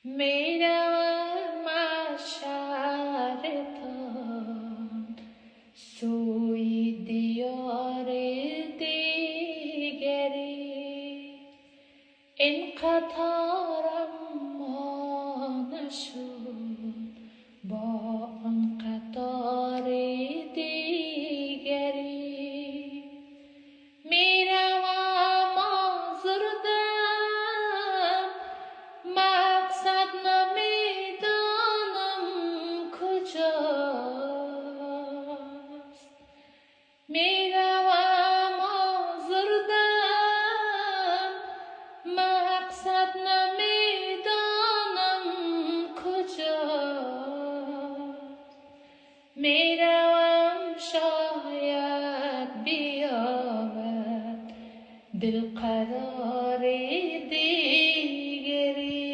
میروم از شهرتان سوی دیار دیگری. این قطارم ما نشد با آن قطار دیگری. میروم آزردم مقصد نمیدانم کجاست. میروم آزردم مقصد نمیدانم کجاست. میروم شاید بیابد دل قرار دیگری.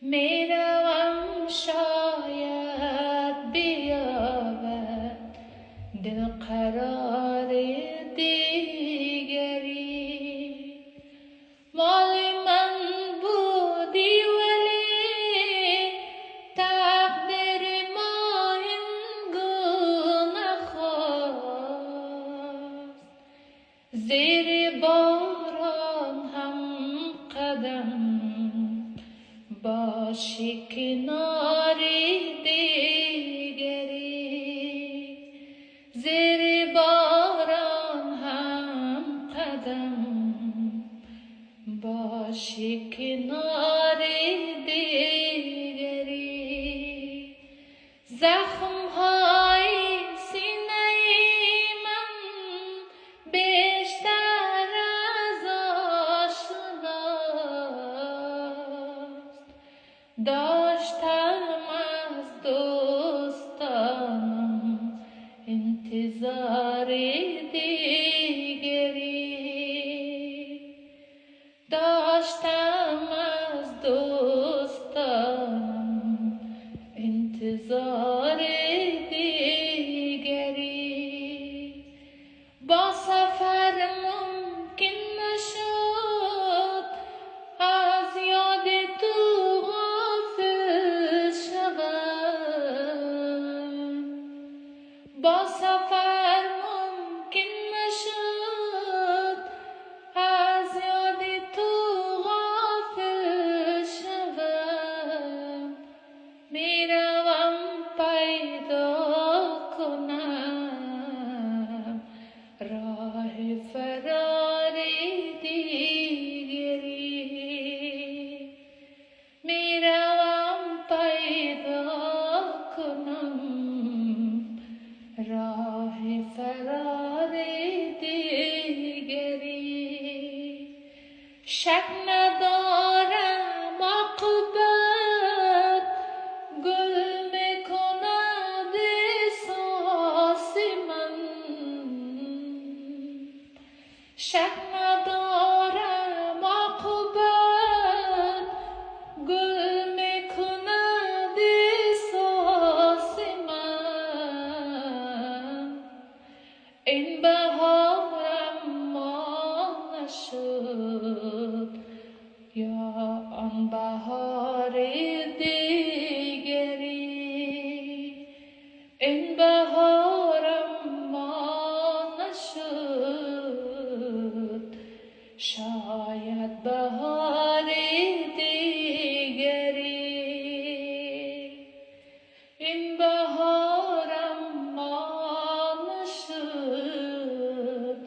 میروم شاید بیابد دل قرار دیگری. مال من بودی ولی تقدیر ما این گونه خواست. زیر باران هم قدم باشی کنار دیگری. زیر باران هم قدم باشی کنار دیگری. زخم‌های سینه من بیشتر از آشناست. داشتم از دوستانم انتظار دیگری. داشتم از دوستانم انتظار دیگری. با سفر ممکن نشد از یاد تو غافل شوم. با سفر ممکن نشد از یاد تو غافل شوم. میروم پیدا کنم راه فرار دیگری. میروم پیدا کنم راه فرار دیگری. شک ندارم عاقبت گل میکند احساس من. شک ندارم عاقبت گل میکند احساس من. این بهارم ما نشد یا آن بهار دیگری. این بهارم ما نشد شاید بهار دیگری. این بهارم ما نشد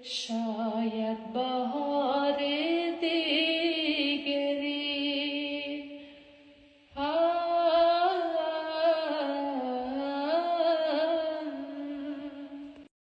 شاید